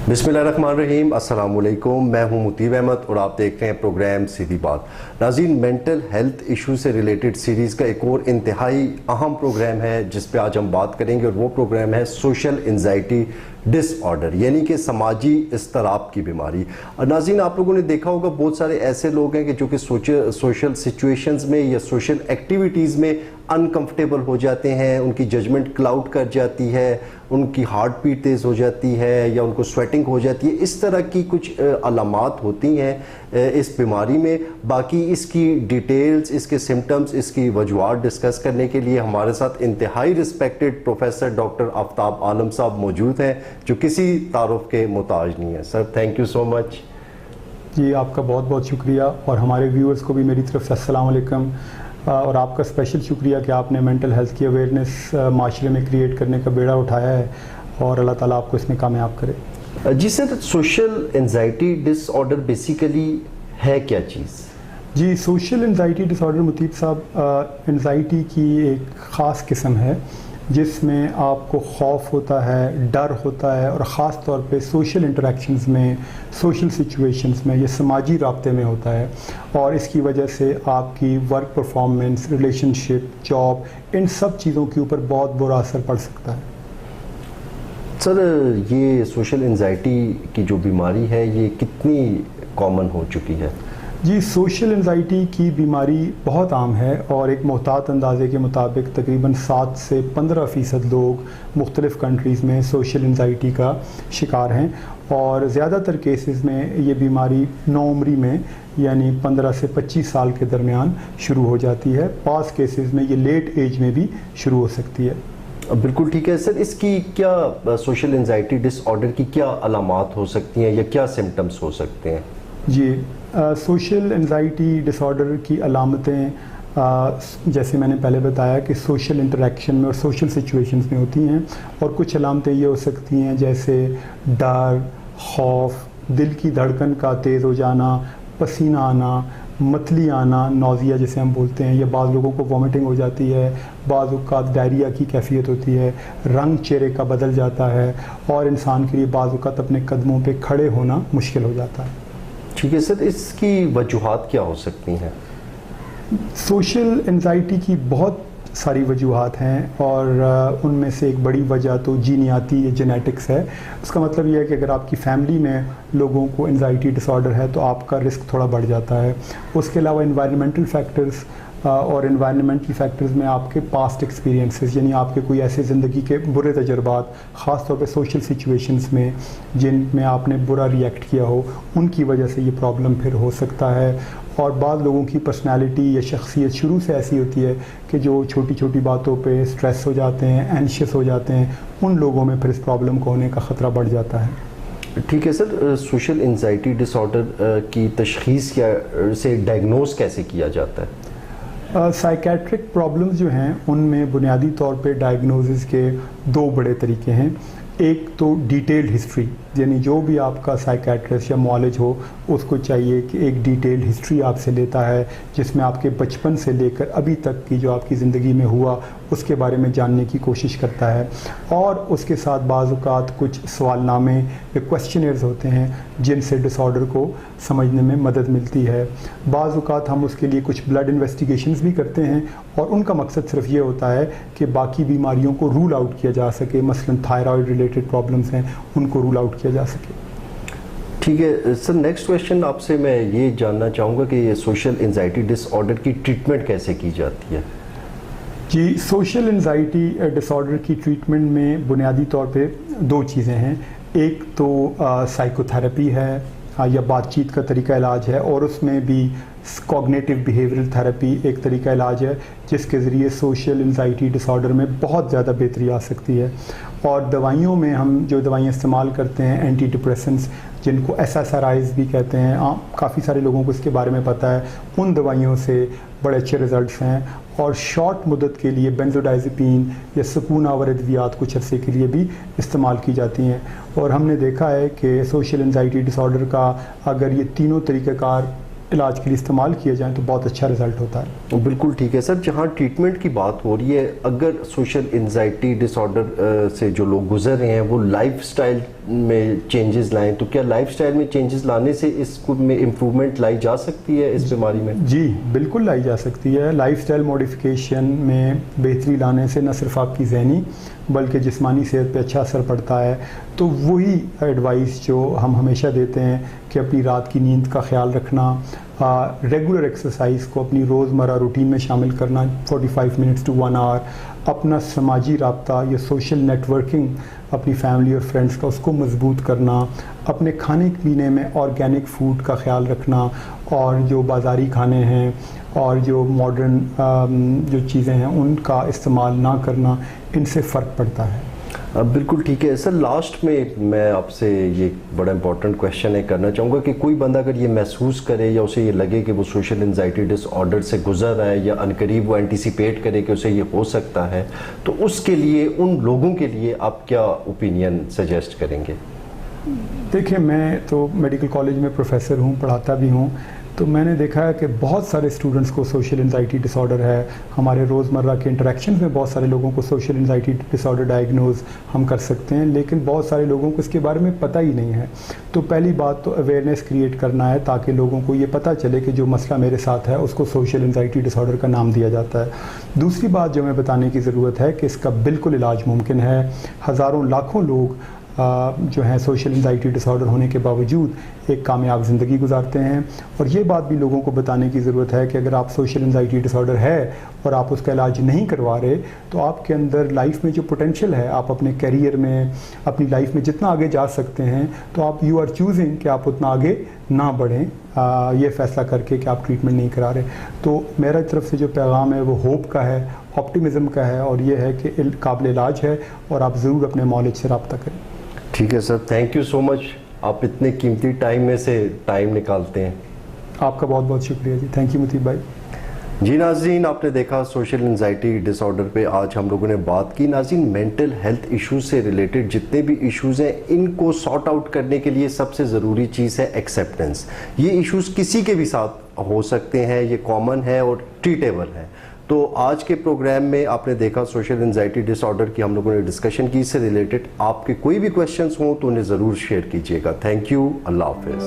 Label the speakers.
Speaker 1: बिस्मिल्लाहिर्रहमानिर्रहीम, अस्सलाम वालेकुम। मैं हूं मुतीब अहमद और आप देख रहे हैं प्रोग्राम सीधी बात। नाज़रीन, मेंटल हेल्थ इशू से रिलेटेड सीरीज़ का एक और इंतहाई अहम प्रोग्राम है जिस पे आज हम बात करेंगे, और वो प्रोग्राम है सोशल एंजाइटी डिसऑर्डर, यानी कि समाजी इज़्तिराब की बीमारी। और नाज़रीन, आप लोगों ने देखा होगा बहुत सारे ऐसे लोग हैं कि जो कि सोशल सिचुएशंस में या सोशल एक्टिविटीज़ में अनकंफर्टेबल हो जाते हैं, उनकी जजमेंट क्लाउड कर जाती है, उनकी हार्ट बीट तेज़ हो जाती है या उनको स्वेटिंग हो जाती है। इस तरह की कुछ अलामात होती हैं इस बीमारी में। बाकी इसकी डिटेल्स, इसके सिम्टम्स, इसकी वजूहात डिस्कस करने के लिए हमारे साथ इंतहाई रिस्पेक्टेड प्रोफेसर डॉक्टर आफ्ताब आलम साहब मौजूद हैं, जो किसी तारुफ के मुताज नहीं है। Sir, thank you so much.
Speaker 2: जी, आपका बहुत बहुत शुक्रिया, और हमारे व्यूअर्स को भी मेरी तरफ से अस्सलाम वालेकुम। और आपका स्पेशल शुक्रिया कि आपने मेंटल हेल्थ की अवेयरनेस माशरे में क्रिएट करने का बेड़ा उठाया है, और अल्लाह ताला आपको इसमें कामयाब करे।
Speaker 1: जी sir, social anxiety disorder basically है क्या चीज़?
Speaker 2: जी, social anxiety disorder Mutib sahib anxiety की एक ख़ास किस्म है जिसमें आपको खौफ होता है, डर होता है, और ख़ास तौर पे सोशल इंटरेक्शंस में, सोशल सिचुएशंस में, ये समाजी राब्ते में होता है, और इसकी वजह से आपकी वर्क परफॉर्मेंस, रिलेशनशिप, जॉब, इन सब चीज़ों के ऊपर बहुत बुरा असर पड़ सकता है।
Speaker 1: सर, ये सोशल एंजाइटी की जो बीमारी है ये कितनी कॉमन हो चुकी है?
Speaker 2: जी, सोशल एंजाइटी की बीमारी बहुत आम है, और एक मोहतात अंदाजे के मुताबिक तकरीबन 7 से 15% लोग मुख्तलिफ़ कंट्रीज़ में सोशल एंजाइटी का शिकार हैं, और ज़्यादातर केसेस में ये बीमारी नौउम्री में यानी 15 से 25 साल के दरमियान शुरू हो जाती है। पास केसेस में ये लेट एज में भी शुरू हो सकती है।
Speaker 1: बिल्कुल ठीक है सर। इसकी क्या सोशल एंजाइटी डिसऑर्डर की क्या अलामात हो सकती हैं या क्या सिम्टम्स हो सकते हैं?
Speaker 2: जी, सोशल एंजाइटी डिसऑर्डर की अलामतें जैसे मैंने पहले बताया कि सोशल इंटरेक्शन में और सोशल सिचुएशंस में होती हैं, और कुछ अलामतें ये हो सकती हैं जैसे डर, खौफ, दिल की धड़कन का तेज़ हो जाना, पसीना आना, मतली आना, नौजिया जिसे हम बोलते हैं, या बाज़ लोगों को वॉमिटिंग हो जाती है, बाज़ औक़ात डायरिया की कैफियत होती है, रंग चेहरे का बदल जाता है, और इंसान के लिए बाज़ औक़ात अपने कदमों पे खड़े होना मुश्किल हो जाता है।
Speaker 1: ठीक है सर, इसकी वजूहात क्या हो सकती हैं?
Speaker 2: सोशल एंजाइटी की बहुत सारी वजूहात हैं, और उनमें से एक बड़ी वजह तो जीनियाती या जेनेटिक्स है। उसका मतलब यह है कि अगर आपकी फैमिली में लोगों को एंजाइटी डिसऑर्डर है तो आपका रिस्क थोड़ा बढ़ जाता है। उसके अलावा एनवायरनमेंटल फैक्टर्स, और एनवायरनमेंटल फैक्टर्स में आपके पास्ट एक्सपीरियंसेस, यानी आपके कोई ऐसे ज़िंदगी के बुरे तजुर्बात, ख़ास तौर पे सोशल सिचुएशंस में जिनमें आपने बुरा रिएक्ट किया हो, उनकी वजह से ये प्रॉब्लम फिर हो सकता है। और बाद लोगों की पर्सनालिटी या शख्सियत शुरू से ऐसी होती है कि जो छोटी छोटी बातों पे स्ट्रेस हो जाते हैं, एंशियस हो जाते हैं, उन लोगों में फिर इस प्रॉब्लम को होने का ख़तरा बढ़ जाता है।
Speaker 1: ठीक है सर, सोशल एंजाइटी डिसऑर्डर की तशख़ीस या से डायग्नोस कैसे किया जाता है?
Speaker 2: साइकेट्रिक प्रॉब्लम्स जो हैं उनमें बुनियादी तौर पे डायग्नोसिस के 2 बड़े तरीके हैं। एक तो डिटेल्ड हिस्ट्री, यानी जो भी आपका साइकेट्रिस्ट या मॉलेज हो उसको चाहिए कि एक डिटेल्ड हिस्ट्री आपसे लेता है, जिसमें आपके बचपन से लेकर अभी तक की जो आपकी ज़िंदगी में हुआ उसके बारे में जानने की कोशिश करता है। और उसके साथ बाज़ औक़ात कुछ सवालनामे या क्वेश्चनर्स होते हैं जिनसे डिसऑर्डर को समझने में मदद मिलती है। बाज़ औक़ात हम उसके लिए कुछ ब्लड इन्वेस्टिगेशंस भी करते हैं, और उनका मकसद सिर्फ ये होता है कि बाकी बीमारियों को रूल आउट किया जा सके, मसलन थायराइड रिलेटेड प्रॉब्लम्स हैं उनको रूल आउट किया जा सके।
Speaker 1: ठीक है सर, नेक्स्ट क्वेश्चन आपसे मैं ये जानना चाहूँगा कि ये सोशल एंजाइटी डिसऑर्डर की ट्रीटमेंट कैसे की जाती है?
Speaker 2: जी, सोशल एंजाइटी डिसऑर्डर की ट्रीटमेंट में बुनियादी तौर पे 2 चीज़ें हैं। एक तो साइकोथेरेपी है या बातचीत का तरीका इलाज है, और उसमें भी कॉग्निटिव बिहेवियरल थेरेपी एक तरीका इलाज है जिसके ज़रिए सोशल एंजाइटी डिसऑर्डर में बहुत ज़्यादा बेहतरी आ सकती है। और दवाइयों में हम जो दवाइयाँ इस्तेमाल करते हैं, एंटी डिप्रेसेंट्स जिनको SSRIs भी कहते हैं, काफ़ी सारे लोगों को इसके बारे में पता है, उन दवाइयों से बड़े अच्छे रिज़ल्ट्स हैं। और शॉर्ट मुद्दत के लिए बेंजोडाइज़ेपिन या सुकून आवर अद्वियात कुछ अरसे के लिए भी इस्तेमाल की जाती हैं। और हमने देखा है कि सोशल एंजाइटी डिसऑर्डर का अगर ये तीनों तरीक़ेकार इलाज के लिए इस्तेमाल किए जाएँ तो बहुत अच्छा रिज़ल्ट होता है।
Speaker 1: बिल्कुल ठीक है सर। जहाँ ट्रीटमेंट की बात हो रही है, अगर सोशल एंजाइटी डिसऑर्डर से जो लोग गुजर रहे हैं वो लाइफस्टाइल میں چینجز لائیں, تو کیا لائف سٹائل میں چینجز لانے سے اس کو میں امپرومنٹ لائی جا سکتی ہے اس بیماری میں؟
Speaker 2: جی بالکل لائی جا سکتی ہے. لائف سٹائل موڈیفیکیشن میں بہتری لانے سے نہ صرف آپ کی ذہنی بلکہ جسمانی صحت پہ اچھا اثر پڑتا ہے. تو وہی ایڈوائس جو ہم ہمیشہ دیتے ہیں کہ اپنی رات کی نیند کا خیال رکھنا, ریگولر ایکسرسائز کو اپنی روزمرہ روٹین میں شامل کرنا 45 منٹس ٹو 1 آور, اپنا سماجی رابطہ یا سوشل نیٹ ورکنگ اپنی فیملی اور فرینڈس کا اس کو مضبوط کرنا, اپنے کھانے پینے میں آرگینک فوڈ کا خیال رکھنا, اور جو بازاری کھانے ہیں اور جو ماڈرن جو چیزیں ہیں ان کا استعمال نہ کرنا, ان سے فرق پڑتا ہے.
Speaker 1: بالکل ٹھیک ہے سر. لاسٹ میں آپ سے یہ بڑا امپورٹنٹ کویشچن ہے کرنا چاہوں گا کہ کوئی بندہ اگر یہ محسوس کرے یا اسے یہ لگے کہ وہ سوشل انزائٹی ڈس آرڈر سے گزر رہا ہے یا عنقریب وہ اینٹیسپیٹ کرے کہ اسے یہ ہو سکتا ہے, تو اس کے لیے, ان لوگوں کے لیے آپ کیا اوپینین سجیسٹ کریں گے؟
Speaker 2: دیکھیں, میں تو میڈیکل کالج میں پروفیسر ہوں, پڑھاتا بھی ہوں, تو میں نے دیکھا ہے کہ بہت سارے اسٹوڈنٹس کو سوشل انزائٹی ڈس آرڈر ہے. ہمارے روزمرہ کے انٹریکشنز میں بہت سارے لوگوں کو سوشل انزائٹی ڈس آرڈر ڈائگنوز ہم کر سکتے ہیں, لیکن بہت سارے لوگوں کو اس کے بارے میں پتہ ہی نہیں ہے. تو پہلی بات تو اویئرنیس کریٹ کرنا ہے تاکہ لوگوں کو یہ پتہ چلے کہ جو مسئلہ میرے ساتھ ہے اس کو سوشل انزائٹی ڈس آرڈر کا نام دیا جاتا ہے. دوسری بات جو ہمیں بتانے کی ضرورت ہے کہ اس کا بالکل علاج ممکن ہے. ہزاروں لاکھوں لوگ جو ہیں سوشل انزائٹی ڈس آرڈر ہونے کے باوجود ایک کامیاب زندگی گزارتے ہیں. اور یہ بات بھی لوگوں کو بتانے کی ضرورت ہے کہ اگر آپ سوشل انزائٹی ڈس آرڈر ہے اور آپ اس کا علاج نہیں کروا رہے تو آپ کے اندر لائف میں جو پوٹینشیل ہے, آپ اپنے کیریئر میں, اپنی لائف میں جتنا آگے جا سکتے ہیں, تو آپ یو آر چوزنگ کہ آپ اتنا آگے نہ بڑھیں, یہ فیصلہ کر کے کہ آپ ٹریٹمنٹ نہیں کرا رہے. تو میرا طرف سے جو پیغام ہے وہ ہوپ کا ہے, آپٹیمزم کا ہے, اور یہ ہے کہ قابل علاج ہے اور آپ ضرور اپنے معالج سے رابطہ کریں.
Speaker 1: ٹھیک ہے سر, تھینک یو سو مچ. آپ اتنے قیمتی ٹائم میں سے ٹائم نکالتے ہیں.
Speaker 2: آپ کا بہت بہت شکریہ جی. تھینک یو مطیب بھائی.
Speaker 1: جی ناظرین, آپ نے دیکھا سوشل انزائٹی ڈس آرڈر پہ آج ہم لوگوں نے بات کی. ناظرین, مینٹل ہیلتھ ایشوز سے ریلیٹڈ جتنے بھی ایشوز ہیں ان کو سارٹ آؤٹ کرنے کے لیے سب سے ضروری چیز ہے ایکسیپٹنس. یہ ایشوز کسی کے بھی ساتھ ہو سکتے ہیں, یہ کامن ہے اور ٹریٹیبل ہے. تو آج کے پروگرام میں آپ نے دیکھا سوشل انزائٹی ڈس آرڈر کی ہم لوگوں نے ڈسکشن کی. اس سے ریلیٹڈ آپ کے کوئی بھی کویشچنس ہوں تو انہیں ضرور شیئر کیجیے گا. Thank you. اللہ حافظ.